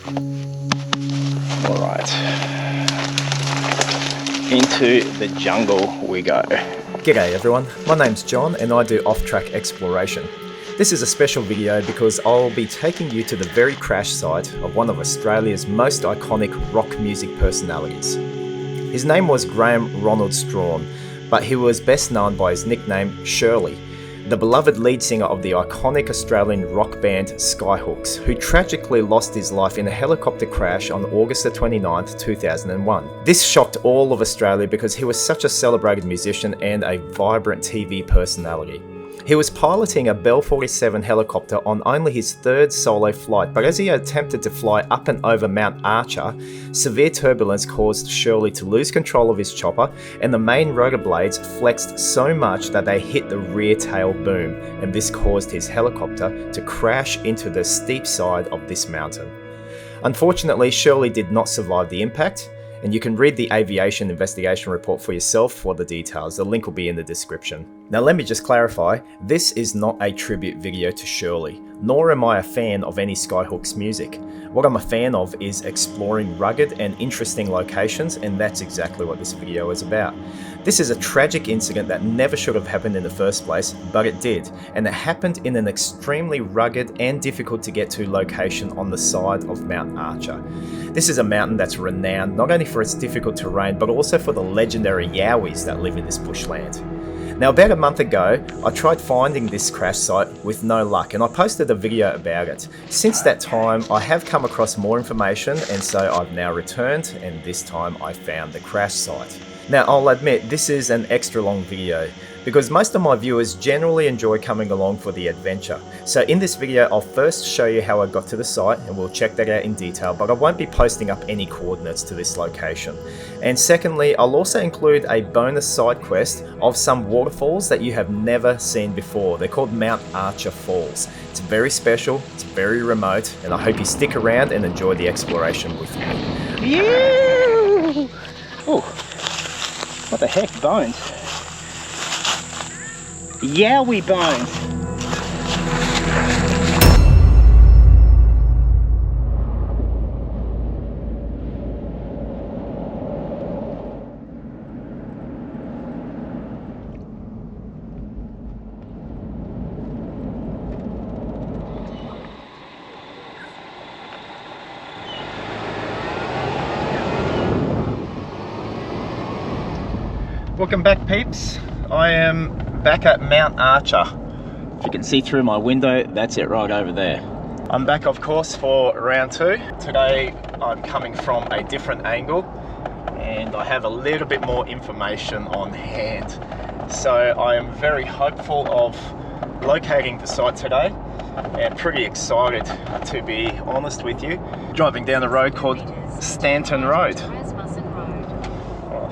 Alright, into the jungle we go. G'day everyone, my name's John and I do Offtrack Exploration. This is a special video because I'll be taking you to the very crash site of one of Australia's most iconic rock music personalities. His name was Graham Ronald Strawn, but he was best known by his nickname Shirley, the beloved lead singer of the iconic Australian rock band Skyhooks, who tragically lost his life in a helicopter crash on August 29th, 2001. This shocked all of Australia because he was such a celebrated musician and a vibrant TV personality. He was piloting a Bell 47 helicopter on only his third solo flight, but as he attempted to fly up and over Mount Archer, severe turbulence caused Shirley to lose control of his chopper, and the main rotor blades flexed so much that they hit the rear tail boom, and this caused his helicopter to crash into the steep side of this mountain. Unfortunately, Shirley did not survive the impact, and you can read the aviation investigation report for yourself for the details. The link will be in the description. Now let me just clarify, this is not a tribute video to Shirley, nor am I a fan of any Skyhooks music. What I'm a fan of is exploring rugged and interesting locations, and that's exactly what this video is about. This is a tragic incident that never should have happened in the first place, but it did, and it happened in an extremely rugged and difficult to get to location on the side of Mount Archer. This is a mountain that's renowned not only for its difficult terrain, but also for the legendary yowies that live in this bushland. Now about a month ago, I tried finding this crash site with no luck, and I posted a video about it. Since that time, I have come across more information, and so I've now returned, and this time I found the crash site. Now I'll admit this is an extra long video because most of my viewers generally enjoy coming along for the adventure. So in this video I'll first show you how I got to the site, and we'll check that out in detail, but I won't be posting up any coordinates to this location. And secondly, I'll also include a bonus side quest of some waterfalls that you have never seen before. They're called Mount Archer Falls. It's very special, it's very remote, and I hope you stick around and enjoy the exploration with me. Yeah! Oh, what the heck, bones? Yowie bones! Welcome back, peeps. I am back at Mount Archer. If you can see through my window, that's it right over there. I'm back, of course, for round two. Today I'm coming from a different angle and I have a little bit more information on hand. So I am very hopeful of locating the site today and pretty excited, to be honest with you. Driving down a road called Stanton Road.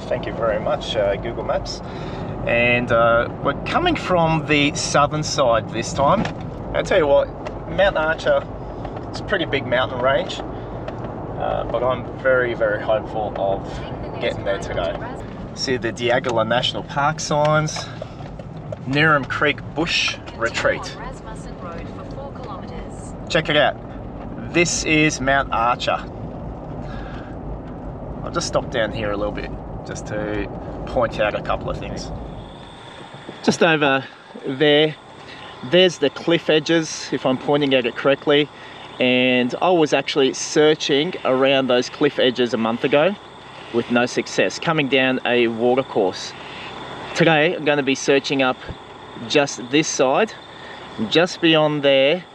Thank you very much, Google Maps. And we're coming from the southern side this time. I'll tell you what, Mount Archer, it's a pretty big mountain range, but I'm very, very hopeful of getting there today. See the Diagala National Park signs, Neerim Creek Bush Retreat. Check it out. This is Mount Archer. I'll just stop down here a little bit, just to point out a couple of things. Just over there, there's the cliff edges, if I'm pointing at it correctly, and I was actually searching around those cliff edges a month ago with no success, coming down a water course. Today I'm going to be searching up just this side. Just beyond there,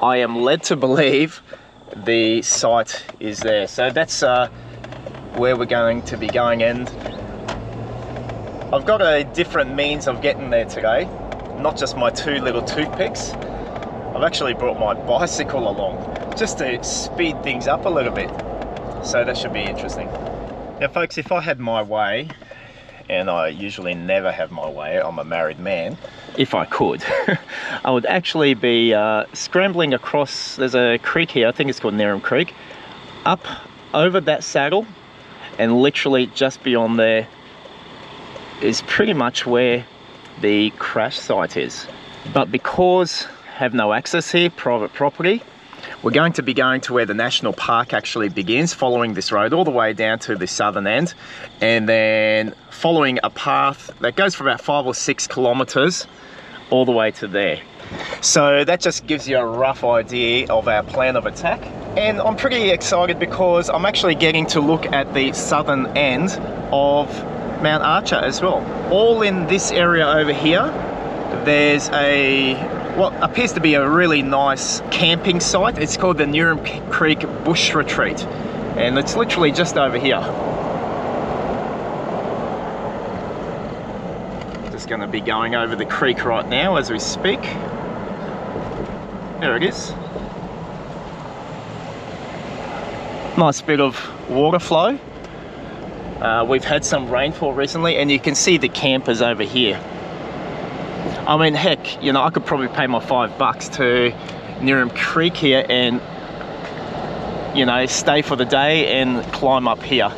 I am led to believe the site is there. So that's where we're going to be going, and I've got a different means of getting there today, not just my two little toothpicks. I've actually brought my bicycle along just to speed things up a little bit, so that should be interesting. Now folks, if I had my way, and I usually never have my way, I'm a married man, if I could, I would actually be scrambling across, there's a creek here, I think it's called Neerim Creek, up over that saddle, and literally just beyond there is pretty much where the crash site is. But because I have no access here, private property, We're going to be going to where the national park actually begins, following this road all the way down to the southern end, and then following a path that goes for about 5 or 6 kilometers all the way to there. So that just gives you a rough idea of our plan of attack. And I'm pretty excited because I'm actually getting to look at the southern end of Mount Archer as well. All in this area over here, there's what appears to be a really nice camping site. It's called the Newham Creek Bush Retreat, and it's literally just over here. Just going to be going over the creek right now as we speak. There it is. Nice bit of water flow. We've had some rainfall recently, and you can see the campers over here. I mean, heck, you know, I could probably pay my $5 to Newham Creek here and, you know, stay for the day and climb up here.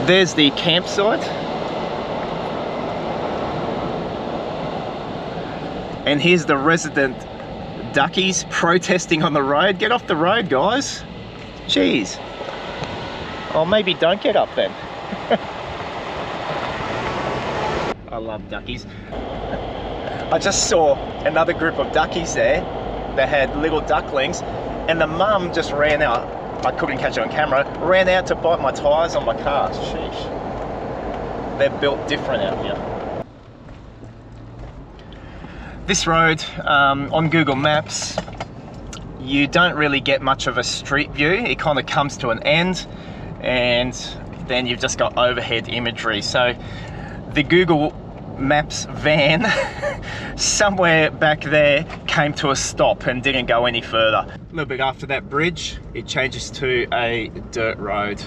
There's the campsite. And here's the resident duckies protesting on the road. Get off the road, guys. Jeez. Or maybe don't get up then. I love duckies. I just saw another group of duckies there that had little ducklings, and the mum just ran out. I couldn't catch it on camera. Ran out to bite my tyres on my car. Sheesh. They're built different out here. This road, on Google Maps, you don't really get much of a street view. It kind of comes to an end, and then you've just got overhead imagery. So the Google Maps van somewhere back there came to a stop and didn't go any further. A little bit after that bridge, it changes to a dirt road.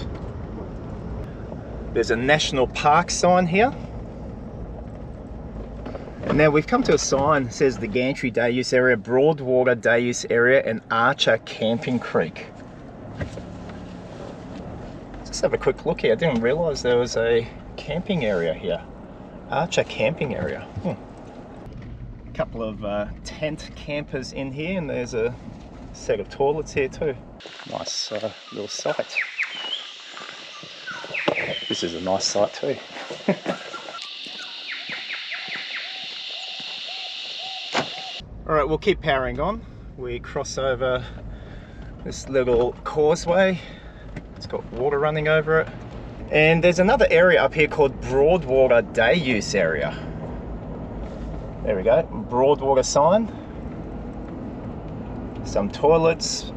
There's a national park sign here. And now we've come to a sign that says the Gantry Day Use Area, Broadwater Day Use Area, and Archer Camping Creek. Let's have a quick look here. I didn't realise there was a camping area here. Archer Camping Area. A couple of tent campers in here, and there's a set of toilets here too. Nice little site. This is a nice site too. Alright, we'll keep powering on. We cross over this little causeway. It's got water running over it. And there's another area up here called Broadwater Day Use Area. There we go, Broadwater sign. Some toilets,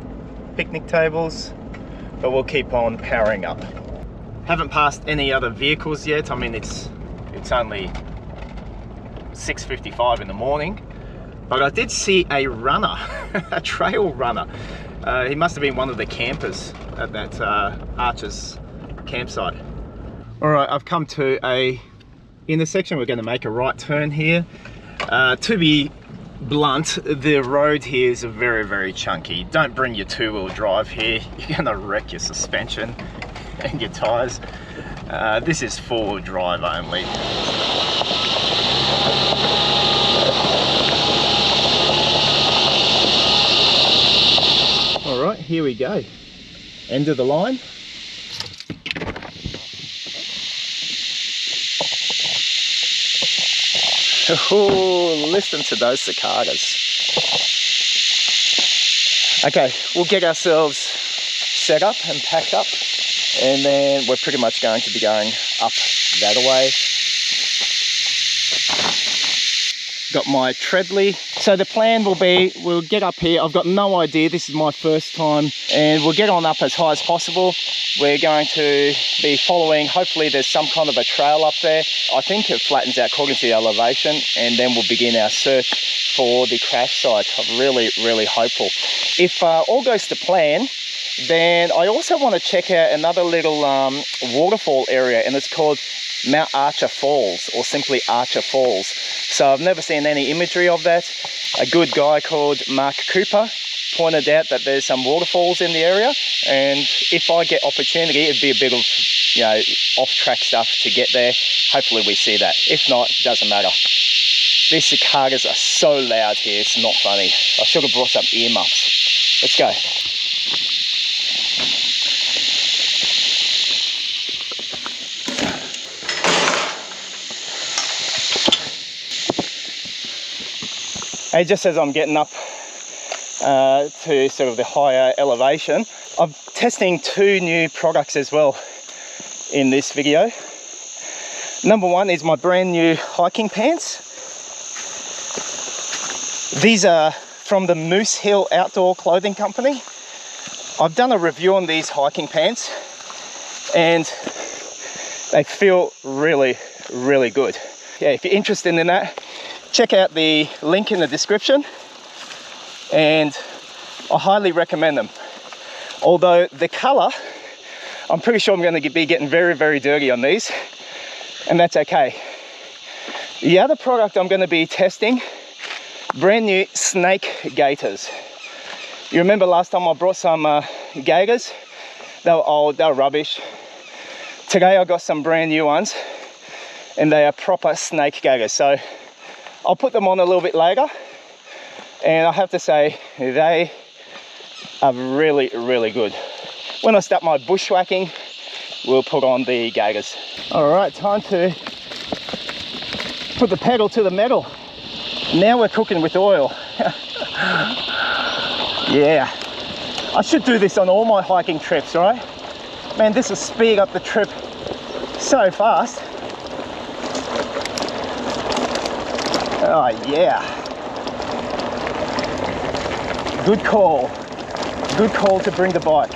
picnic tables, but we'll keep on powering up. Haven't passed any other vehicles yet. I mean, it's only 6:55 in the morning. But I did see a runner, a trail runner. He must have been one of the campers at that Archer's campsite. All right, I've come to a intersection. We're going to make a right turn here. To be blunt, the road here is very, very chunky. Don't bring your two-wheel drive here. You're going to wreck your suspension and your tyres. This is four-wheel drive only. All right, here we go. End of the line. Oh, listen to those cicadas. Okay, we'll get ourselves set up and packed up, and then we're pretty much going to be going up that way. Got my treadly. So the plan will be, we'll get up here. I've got no idea, this is my first time, and we'll get on up as high as possible. We're going to be following, hopefully there's some kind of a trail up there. I think it flattens out according to the elevation, and then we'll begin our search for the crash site. I'm really, really hopeful. If all goes to plan, then I also want to check out another little waterfall area, and it's called Mount Archer Falls, or simply Archer Falls. So I've never seen any imagery of that. A good guy called Mark Cooper pointed out that there's some waterfalls in the area, and if I get opportunity, it'd be a bit of, you know, off-track stuff to get there. Hopefully we see that. If not, doesn't matter. These cicadas are so loud here, it's not funny. I should have brought some ear muffs. Let's go. Hey, just as I'm getting up to sort of the higher elevation, I'm testing 2 new products as well in this video. Number one is my brand new hiking pants. These are from the Moose Hill Outdoor Clothing Company. I've done a review on these hiking pants and they feel really, really good. Yeah, if you're interested in that, check out the link in the description and I highly recommend them. Although the color, I'm pretty sure I'm going to be getting very, very dirty on these, and that's okay. The other product I'm going to be testing, brand new snake gaiters. You remember last time I brought some gaiters? They were old, they were rubbish. Today I got some brand new ones and they are proper snake gaiters. So I'll put them on a little bit later, and I have to say they are really, really good. When I start my bushwhacking, we'll put on the gaiters. All right, time to put the pedal to the metal. Now we're cooking with oil. Yeah, I should do this on all my hiking trips, right? Man, this will speed up the trip so fast. Oh yeah, good call to bring the bike.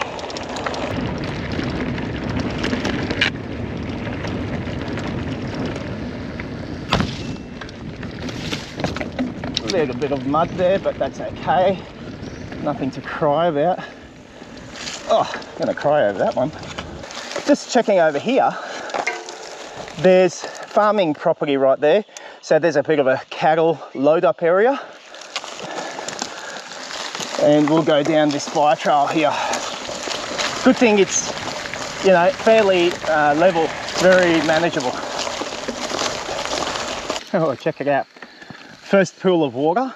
A little bit of mud there, but that's okay, nothing to cry about. Oh, I'm gonna cry over that one. Just checking over here, there's farming property right there. So there's a bit of a cattle load up area. And we'll go down this fire trail here. Good thing it's, you know, fairly level, very manageable. Oh, check it out. First pool of water.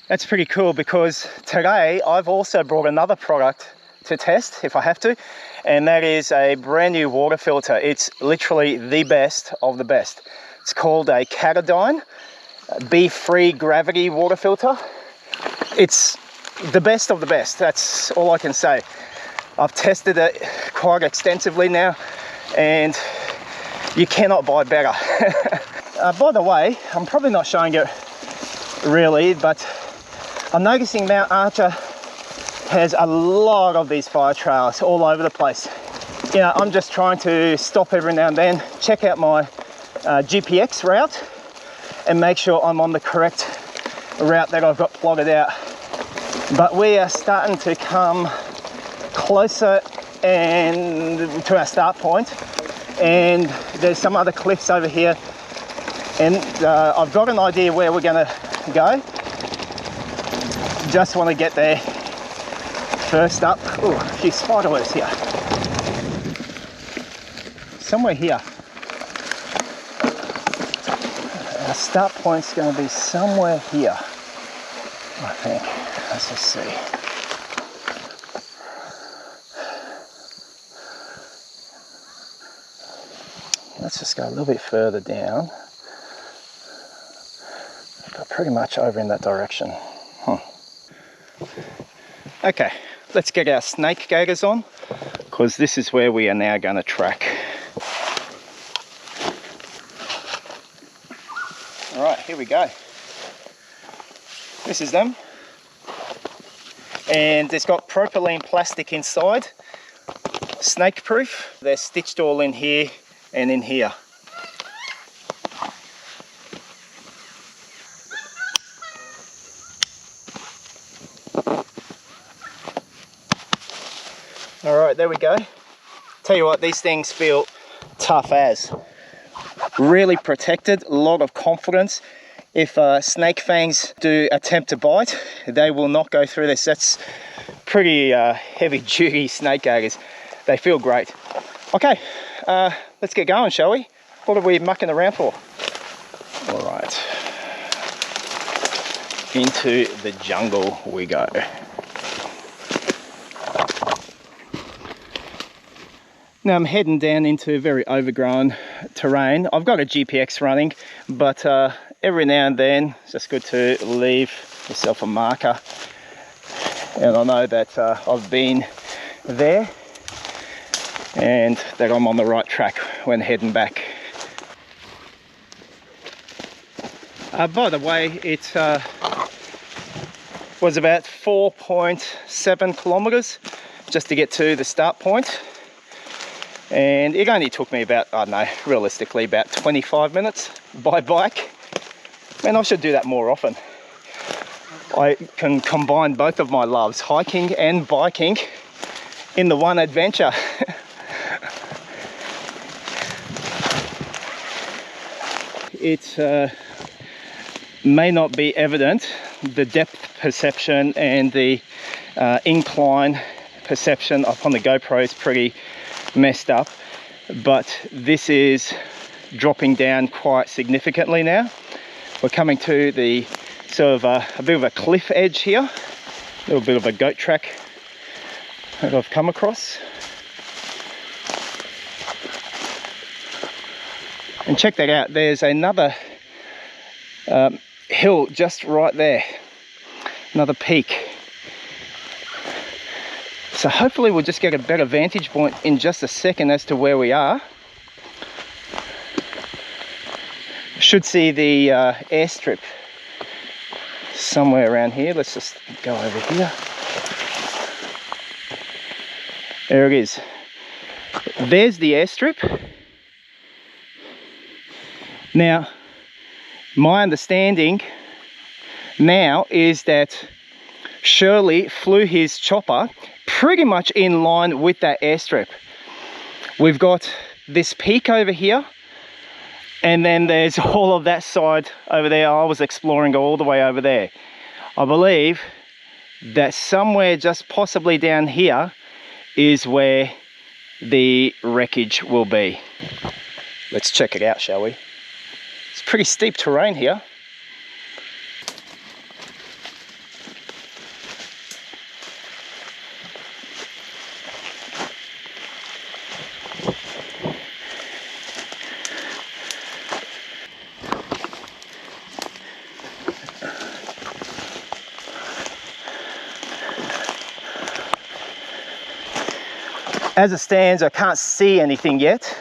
That's pretty cool because today I've also brought another product to test if I have to, and that is a brand new water filter. It's literally the best of the best. It's called a Gaiters Be-Free Gravity Water Filter. It's the best of the best, that's all I can say. I've tested it quite extensively now and you cannot buy better. By the way, I'm probably not showing it really, but I'm noticing Mount Archer has a lot of these fire trails all over the place. You know, I'm just trying to stop every now and then, check out my GPX route and make sure I'm on the correct route that I've got plotted out. But we are starting to come closer and to our start point, and there's some other cliffs over here, and I've got an idea where we're going to go. Just want to get there first up. Oh, a few spiderwebs here. Somewhere here. Our start point's going to be somewhere here, I think. Let's just see. Let's just go a little bit further down. But pretty much over in that direction. Okay, let's get our snake gaiters on, because this is where we are now going to track. All right, here we go. This is them. And it's got propylene plastic inside, snake proof. They're stitched all in here and in here. All right, there we go. Tell you what, these things feel tough as. Really protected, a lot of confidence. If snake fangs do attempt to bite, they will not go through this. That's pretty heavy duty snake gaiters. They feel great. Okay, let's get going, shall we? What are we mucking around for? All right, into the jungle we go. Now I'm heading down into very overgrown terrain. I've got a GPX running, but every now and then it's just good to leave yourself a marker. And I know that I've been there and that I'm on the right track when heading back. By the way, it was about 4.7 kilometers just to get to the start point. And it only took me about, I don't know, realistically about 25 minutes by bike. And I should do that more often. I can combine both of my loves, hiking and biking, in the one adventure. It may not be evident, the depth perception and the incline perception up on the GoPro is pretty messed up, but this is dropping down quite significantly now. We're coming to the sort of a bit of a cliff edge here, a little bit of a goat track that I've come across. And check that out, there's another hill just right there, another peak. So hopefully we'll just get a better vantage point in just a second as to where we are. Should see the airstrip somewhere around here. Let's just go over here. There it is. There's the airstrip. Now, my understanding now is that Shirley flew his chopper pretty much in line with that airstrip. We've got this peak over here, and then there's all of that side over there. I was exploring all the way over there. I believe that somewhere just possibly down here is where the wreckage will be. Let's check it out, shall we? It's pretty steep terrain here. As it stands, I can't see anything yet.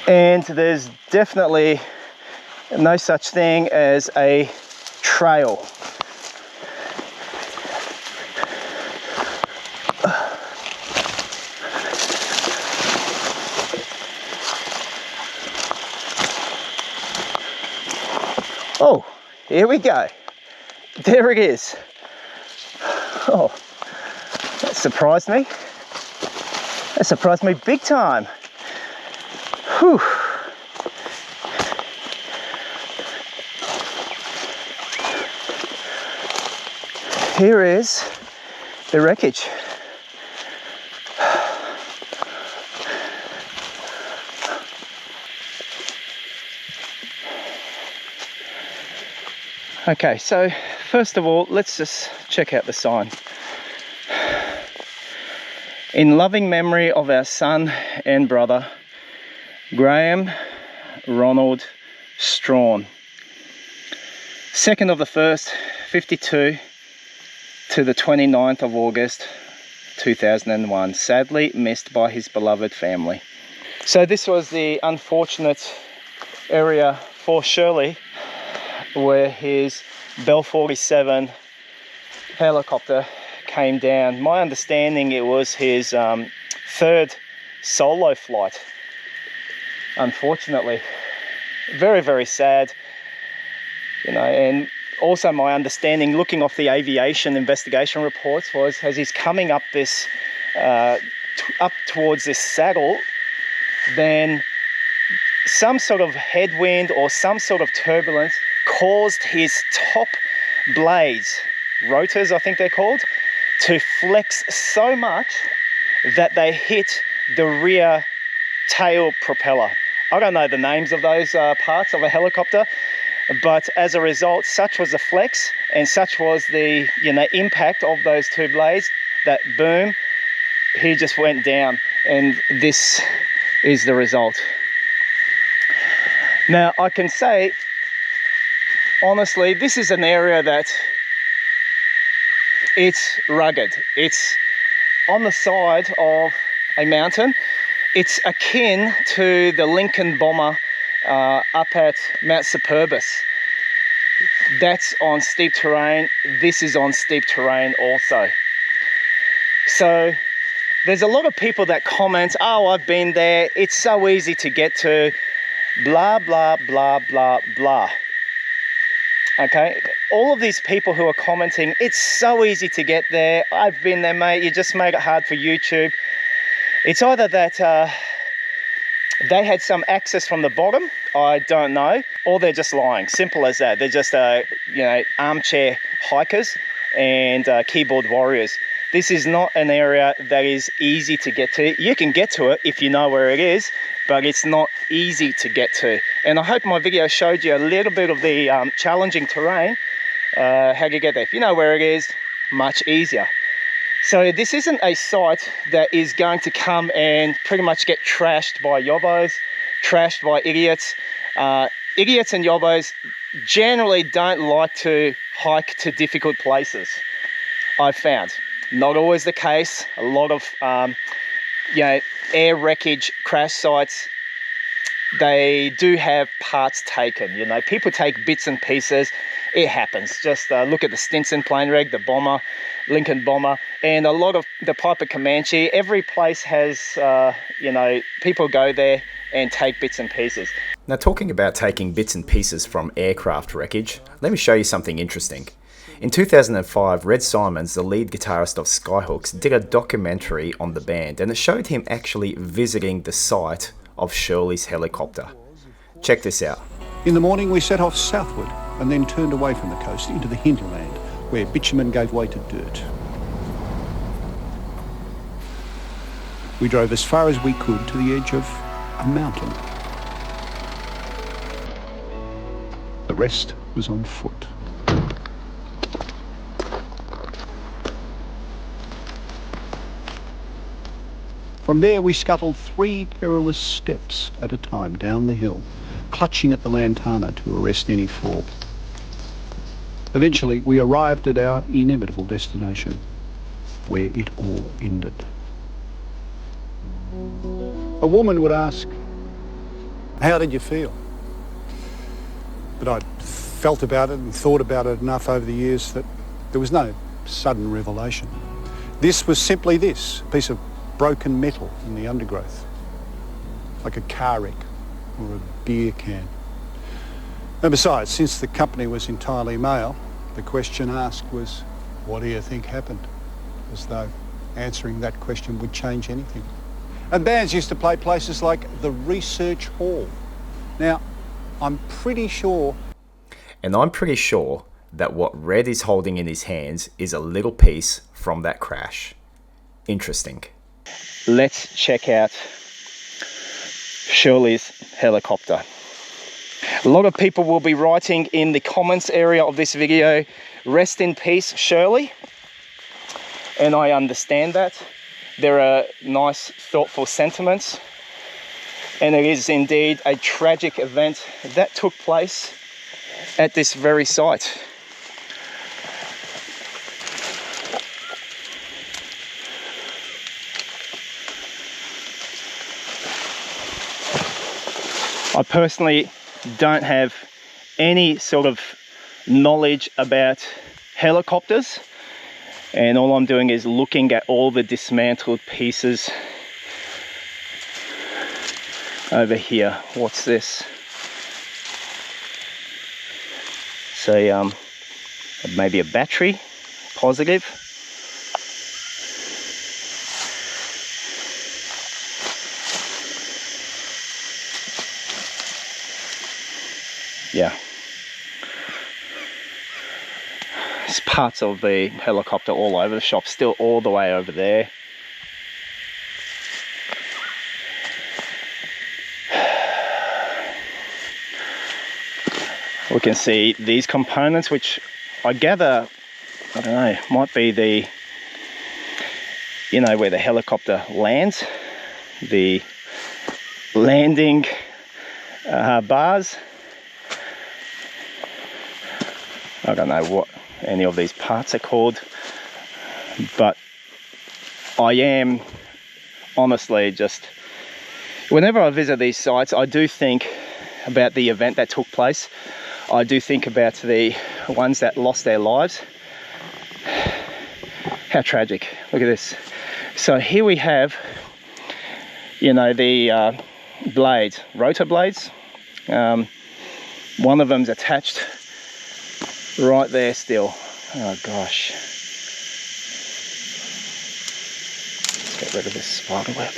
And there's definitely no such thing as a trail. Oh, here we go. There it is. Oh, that surprised me. That surprised me big time. Whew. Here is the wreckage. Okay, so first of all, let's just check out the sign. In loving memory of our son and brother, Graham Ronald Strachan, 2nd of the 1st, 52 to the 29th of August 2001, sadly missed by his beloved family. So this was the unfortunate area for Shirley where his Bell 47 helicopter came down. My understanding it was his 3rd solo flight. Unfortunately, very, very sad, you know. And also my understanding, looking off the aviation investigation reports, was as he's coming up this up towards this saddle, then some sort of headwind or some sort of turbulence caused his top blades, rotors I think they're called, to flex so much that they hit the rear tail propeller I don't know the names of those parts of a helicopter, but as a result, such was the flex and such was the impact of those two blades, that boom, he just went down, and this is the result. Now I can say honestly, this is an area that it's rugged. It's on the side of a mountain. It's akin to the Lincoln Bomber up at Mount Superbus. That's on steep terrain. This is on steep terrain also. So there's a lot of people that comment, oh, I've been there, it's so easy to get to, blah, blah, blah, blah, blah. Okay, all of these people who are commenting, it's so easy to get there, I've been there, mate, you just made it hard for YouTube. It's either that they had some access from the bottom, I don't know, or they're just lying. Simple as that. They're just armchair hikers and keyboard warriors. This is not an area that is easy to get to. You can get to it if you know where it is, but it's not easy to get to. And I hope my video showed you a little bit of the challenging terrain, how you get there. If you know where it is, much easier. So this isn't a site that is going to come and pretty much get trashed by yobbos, trashed by idiots. Idiots and yobbos generally don't like to hike to difficult places, I've found. Not always the case. A lot of air wreckage crash sites, they do have parts taken. People take bits and pieces. It happens. Just look at the Stinson plane wreck, the Bomber, Lincoln Bomber, and a lot of the Piper Comanche. Every place has, people go there and take bits and pieces. Now, talking about taking bits and pieces from aircraft wreckage, let me show you something interesting. In 2005, Red Simons, the lead guitarist of Skyhooks, did a documentary on the band, and it showed him actually visiting the site of Shirley's helicopter. Check this out. In the morning we set off southward and then turned away from the coast into the hinterland where bitumen gave way to dirt. We drove as far as we could to the edge of a mountain. The rest was on foot. From there we scuttled 3 perilous steps at a time down the hill, clutching at the lantana to arrest any fall. Eventually we arrived at our inevitable destination, where it all ended. A woman would ask, "How did you feel?" But I'd felt about it and thought about it enough over the years that there was no sudden revelation. This was simply this, a piece of broken metal in the undergrowth, like a car wreck or a beer can. And besides, since the company was entirely male, the question asked was, "What do you think happened?" As though answering that question would change anything. And bands used to play places like the Research Hall. Now, I'm pretty sure that what Red is holding in his hands is a little piece from that crash. Interesting. Let's check out Shirley's helicopter. A lot of people will be writing in the comments area of this video, "Rest in peace, Shirley." And I understand that. There are nice, thoughtful sentiments. And it is indeed a tragic event that took place at this very site. I personally don't have any sort of knowledge about helicopters, and all I'm doing is looking at all the dismantled pieces over here. What's this? So maybe a battery, positive. Yeah. There's parts of the helicopter all over the shop, still all the way over there. we can see these components, which I gather, I don't know, might be the, you know, where the helicopter lands, the landing bars. I don't know what any of these parts are called, but I am honestly just, whenever I visit these sites, I do think about the event that took place. I do think about the ones that lost their lives. How tragic. Look at this. So here we have, you know, the blades, rotor blades. One of them's attached right there still. Oh gosh. Let's get rid of this spider web.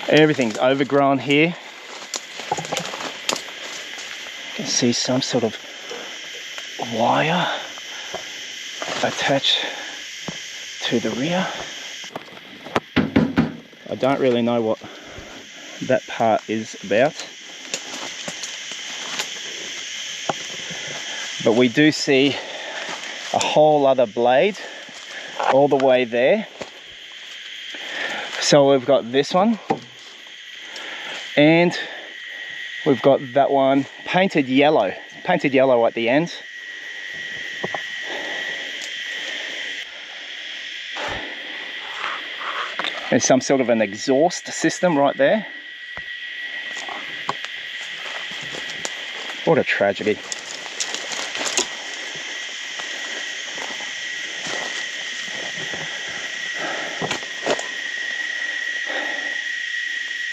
Everything's overgrown here. You can see some sort of wire attached to the rear. I don't really know what that part is about, but we do see a whole other blade all the way there. So we've got this one, and we've got that one painted yellow at the end. There's some sort of an exhaust system right there. What a tragedy.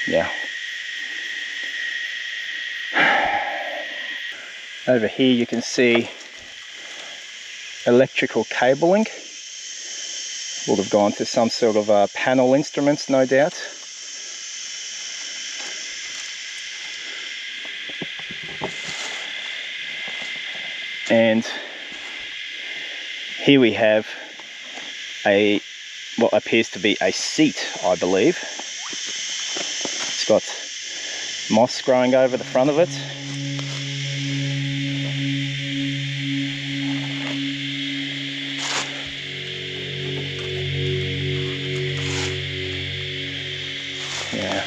Yeah. Over here you can see electrical cabling. Would have gone to some sort of panel instruments, no doubt. And here we have what appears to be a seat, I believe. It's got moss growing over the front of it. Yeah.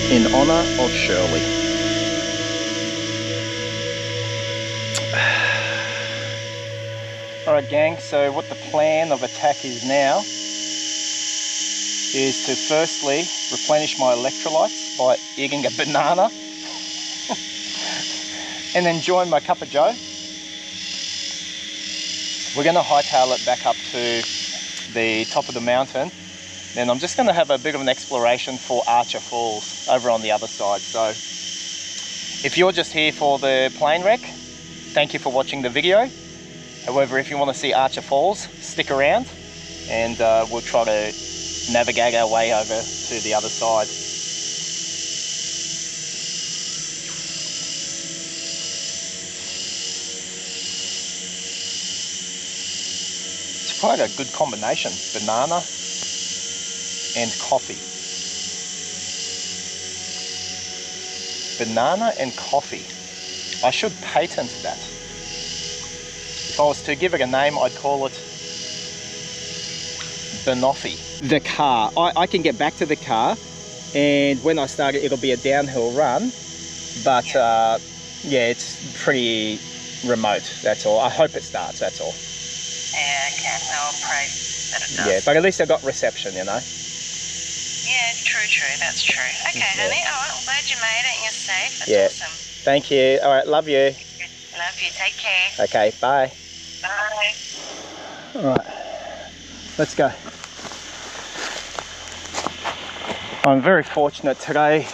In honor of Shirley. Alright gang, so what the plan of attack is now is to firstly replenish my electrolytes by eating a banana and then join my cup of joe. We're going to hightail it back up to the top of the mountain. Then I'm just going to have a bit of an exploration for Archer Falls over on the other side. So if you're just here for the plane wreck, thank you for watching the video. However, if you want to see Archer Falls, stick around and we'll try to navigate our way over to the other side. It's quite a good combination, banana and coffee. Banana and coffee. I should patent that. If I was to give it a name, I'd call it banoffee. The car, I can get back to the car, and when I start it, it'll be a downhill run, but yeah, it's pretty remote, that's all. I hope it starts, that's all. Yeah, okay. No, I'll pray that it does. Yeah, but at least I got reception, you know. Yeah, true, that's true. Okay, honey, alright, I'm glad you made it and you're safe. That's awesome. Thank you. Alright, love you. Love you, take care. Okay, bye. Bye. Alright, let's go. I'm very fortunate today.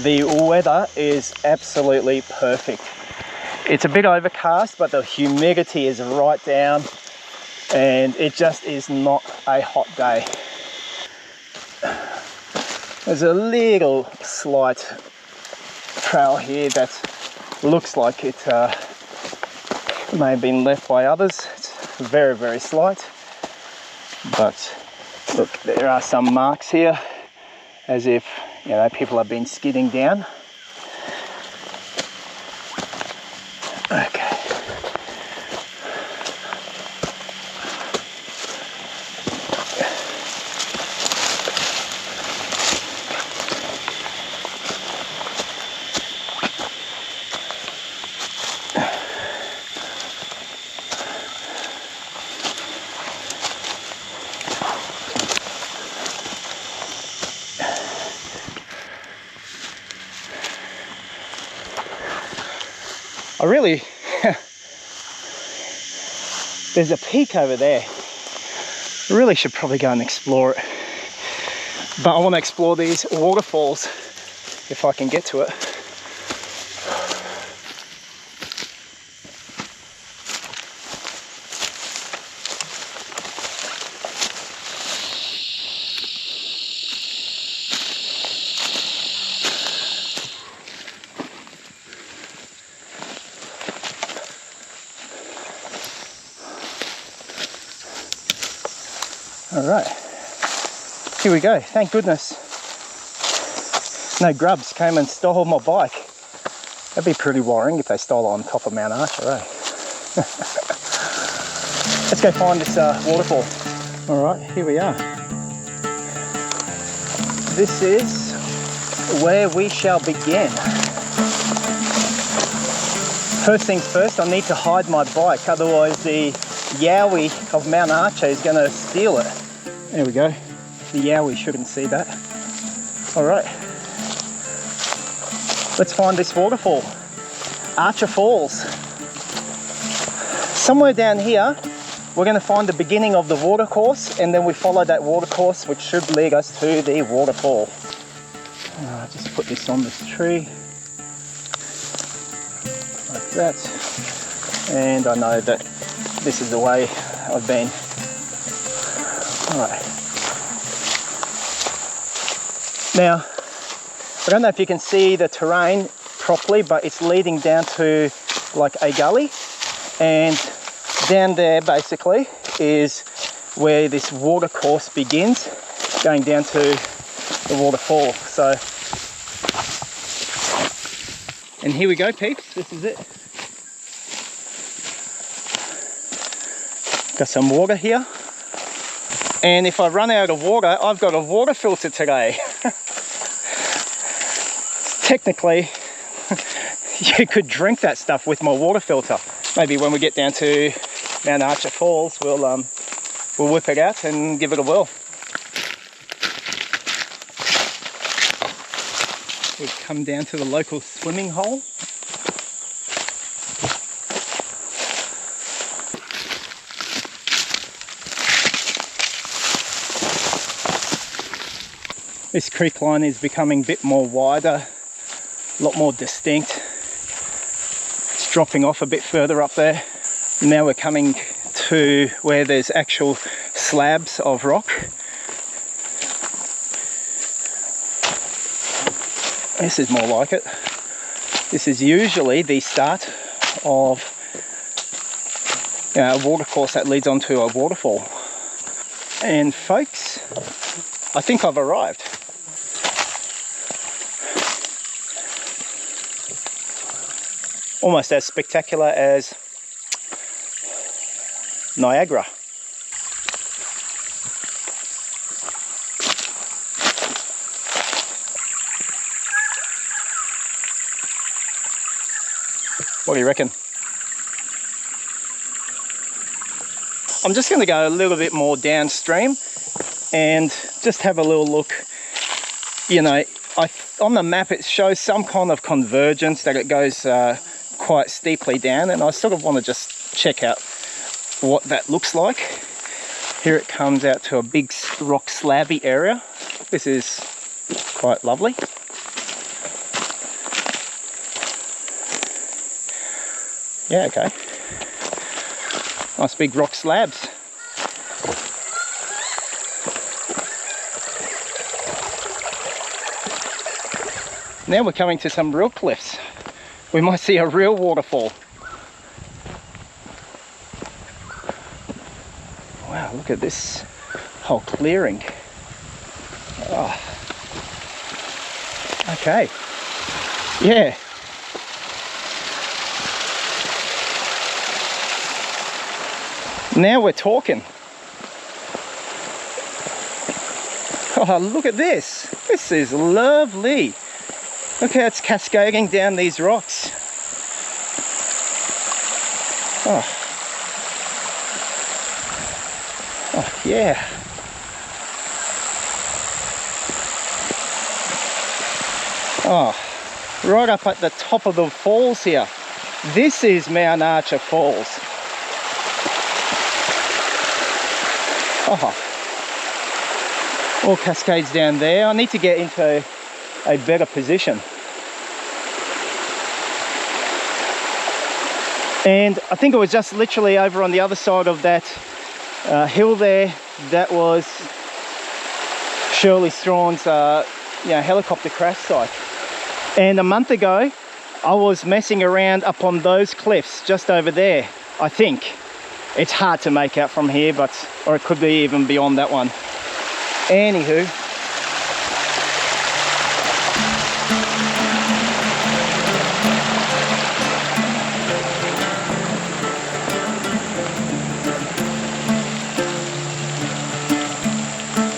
The weather is absolutely perfect. It's a bit overcast, but the humidity is right down, and it just is not a hot day. There's a little slight trail here that looks like it may have been left by others. It's very, very slight. But look, there are some marks here as if, you know, people have been skidding down. Okay. I really, there's a peak over there. I really should probably go and explore it. But I want to explore these waterfalls if I can get to it. All right, here we go. Thank goodness no grubs came and stole my bike. That'd be pretty worrying if they stole it on top of Mount Archer, eh? Let's go find this waterfall. All right, here we are. This is where we shall begin. First things first, I need to hide my bike, otherwise the Yowie of Mount Archer is going to steal it. There we go. The Yowie shouldn't see that. All right. Let's find this waterfall. Archer Falls. Somewhere down here, we're going to find the beginning of the watercourse, and then we follow that watercourse, which should lead us to the waterfall. Just put this on this tree. Like that. And I know that this is the way I've been. Alright. Now, I don't know if you can see the terrain properly, but it's leading down to like a gully. And down there basically is where this water course begins, going down to the waterfall. So, and here we go, peeps, this is it. Got some water here, and if I run out of water, I've got a water filter today. Technically, you could drink that stuff with my water filter. Maybe when we get down to Mount Archer Falls, we'll whip it out and give it a whirl. We've come down to the local swimming hole. This creek line is becoming a bit more wider, a lot more distinct. It's dropping off a bit further up there. Now we're coming to where there's actual slabs of rock. This is more like it. This is usually the start of a watercourse that leads onto a waterfall. And folks, I think I've arrived. Almost as spectacular as Niagara. What do you reckon? I'm just going to go a little bit more downstream and just have a little look. You know, on the map it shows some kind of convergence, that it goes quite steeply down, and I sort of want to just check out what that looks like. Here it comes out to a big rock slabby area. This is quite lovely. Yeah, okay. Nice big rock slabs. Now we're coming to some real cliffs. We might see a real waterfall. Wow, look at this whole clearing. Oh. Okay. Yeah. Now we're talking. Oh, look at this. This is lovely. Look how it's cascading down these rocks. Oh. Oh, yeah. Oh, right up at the top of the falls here. This is Mount Archer Falls. Oh. All cascades down there. I need to get into a better position. And I think it was just literally over on the other side of that hill there. That was Shirley Strachan's helicopter crash site. And a month ago, I was messing around up on those cliffs just over there, I think. It's hard to make out from here, or it could be even beyond that one. Anywho.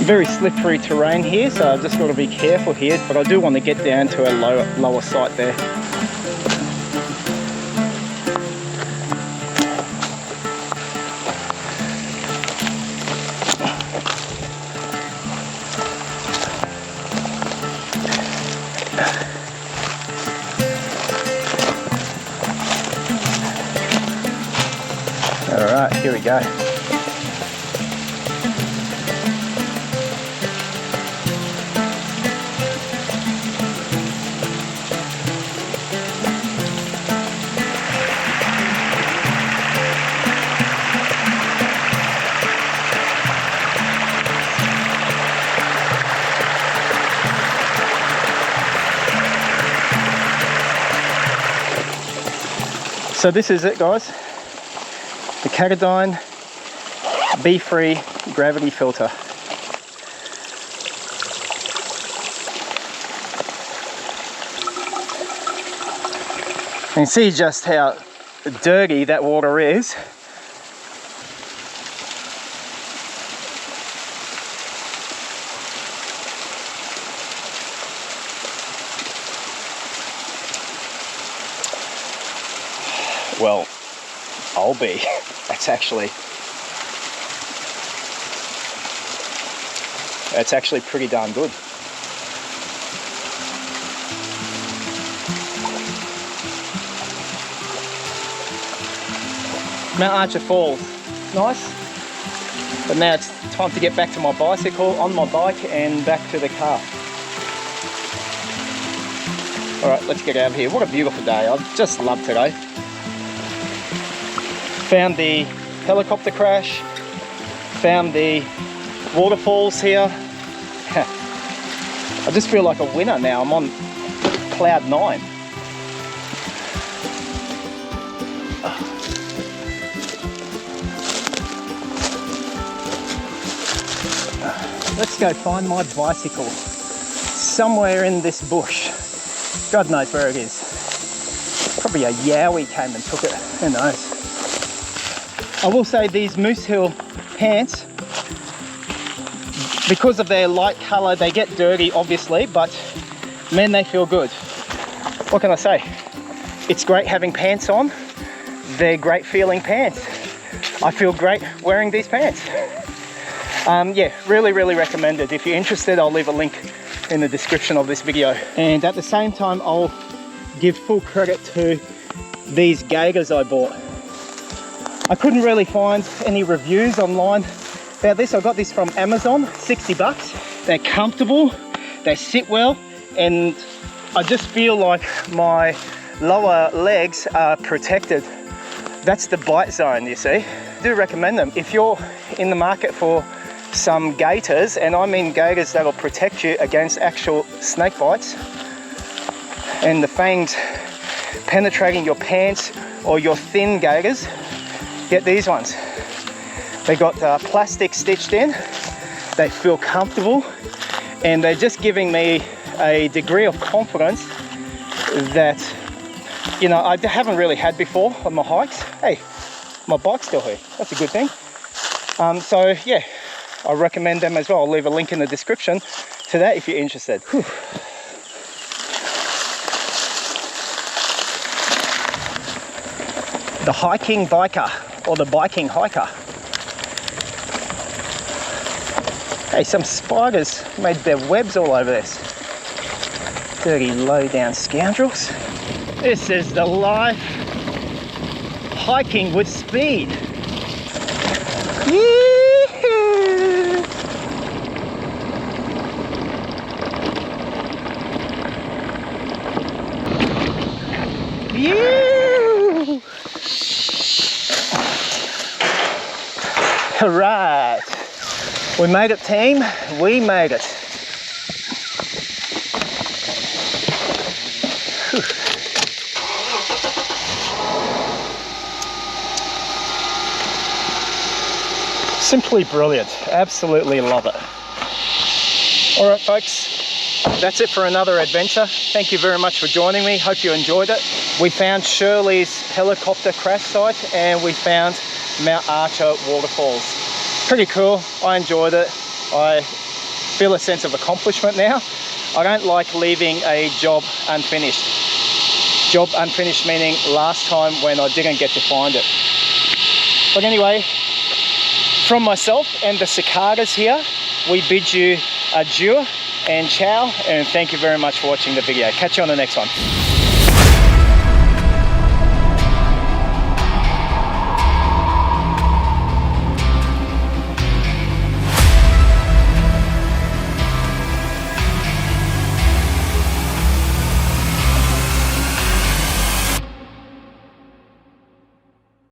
Very slippery terrain here, so I've just got to be careful here, but I do want to get down to a lower site there. Alright, here we go. So this is it, guys. The Katadyn B-free gravity filter. You can see just how dirty that water is. Well, I'll be. That's actually pretty darn good. Mount Archer Falls, nice. But now it's time to get back to my bicycle, on my bike and back to the car. All right, let's get out of here. What a beautiful day. I've just loved today. Found the helicopter crash, found the waterfalls here. I just feel like a winner now. I'm on cloud 9. Let's go find my bicycle somewhere in this bush. God knows where it is. Probably a yowie came and took it, who knows. I will say these Moose Hill pants, because of their light colour, they get dirty obviously, but man, they feel good. What can I say? It's great having pants on. They're great feeling pants. I feel great wearing these pants. Yeah, really recommended. If you're interested, I'll leave a link in the description of this video. And at the same time, I'll give full credit to these gaiters I bought. I couldn't really find any reviews online about this. I got this from Amazon, 60 bucks. They're comfortable, they sit well, and I just feel like my lower legs are protected. That's the bite zone, you see. I do recommend them. If you're in the market for some gaiters, and I mean gaiters that'll protect you against actual snake bites and the fangs penetrating your pants, or your thin gaiters, get these ones. They got plastic stitched in, they feel comfortable, and they're just giving me a degree of confidence that, you know, I haven't really had before on my hikes. Hey, my bike's still here, that's a good thing. So yeah, I recommend them as well. I'll leave a link in the description to that if you're interested. Whew. The hiking biker, or the biking hiker. Hey, some spiders made their webs all over this. Dirty, low-down scoundrels. This is the life. Hiking with speed. Yee-hoo! Yee-hoo! Right, we made it, team. We made it. Whew. Simply brilliant. Absolutely love it. All right, folks, that's it for another adventure. Thank you very much for joining me. Hope you enjoyed it. We found Shirley's helicopter crash site, and we found Mount Archer waterfalls. Pretty cool. I enjoyed it. I feel a sense of accomplishment now. I don't like leaving a job unfinished. Job unfinished meaning last time when I didn't get to find it. But anyway, from myself and the cicadas here, we bid you adieu and ciao, and thank you very much for watching the video. Catch you on the next one.